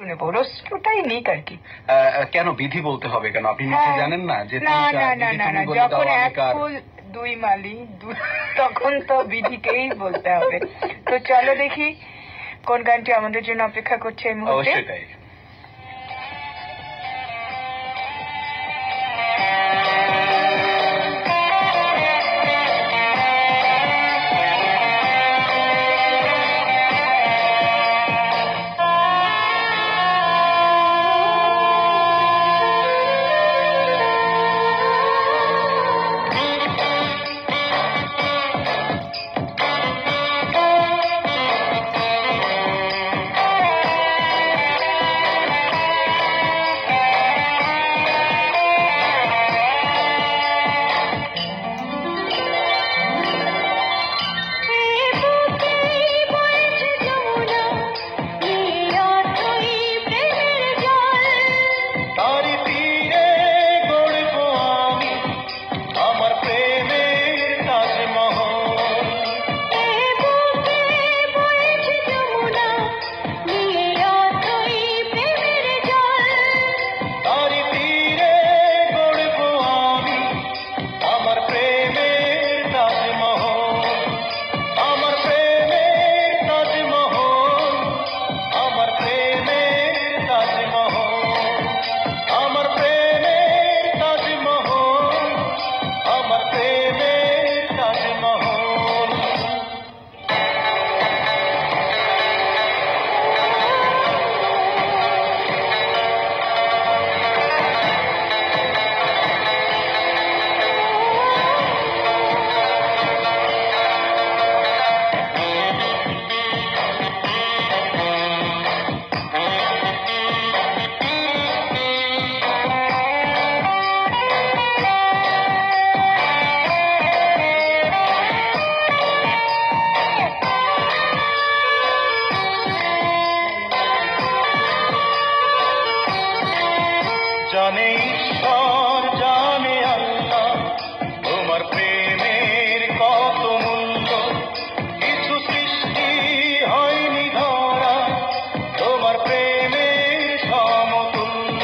নেবো, রোস্টটাই নিক আর কি। কেন বিধি বলতে হবে কেন? আপনি নিচে জানেন না যে না না না না না, যখন এক ফুল দুই মালি তখন তো বিধিকেই বলতে হবে। তো চলো দেখি কোন গানটি আমাদের জন্য অপেক্ষা করছে এই মুহূর্তে। অবশ্যই তাই। জানে ঈশ্বর জানে আল্লাহ তোমার প্রেমের কত মূল্য, কিছু সৃষ্টি হয়নি ধরা তোমার প্রেমের সমতুল্য।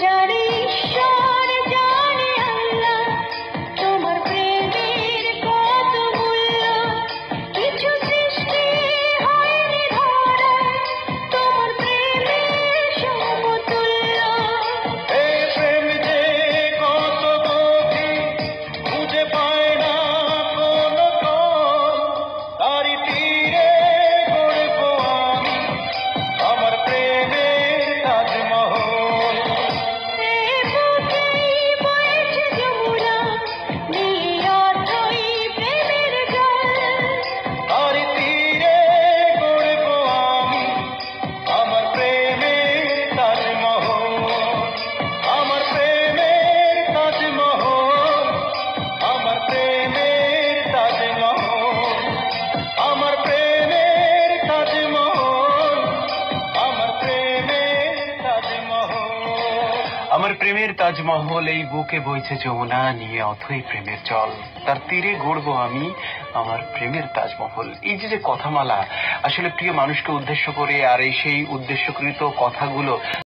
জানে ঈশ্বর জানে আল্লাহ তোমার প্রেমের কত মূল্য, কিছু সৃষ্টি হয়নি ধরা তোমার প্রেমের সমতুল্য। এই প্রেম যে কত গভীর খুঁজে পায় না কোনো তল, তারই তীরে গড়ব আমি আমার প্রেমের তাজমহল। বুকেই বইছে যমুনা নীল অথই প্রেমের জল, তারই তীরে গড়ব আমি আমার প্রেমের তাজমহল। আমার প্রেমের তাজমহল, আমার প্রেমের তাজমহল, আমার প্রেমের তাজমহল, আমার প্রেমের তাজমহল। আমার প্রেমের তাজমহল, এই বুকে বইছে যমুনা নিয়ে অথই প্রেমের জল, তার তীরে গড়ব আমি আমার প্রেমের তাজমহল। এই যে কথামালা আসলে প্রিয় মানুষকে উদ্দেশ্য করে, আর এই সেই উদ্দেশ্যকৃত কথাগুলো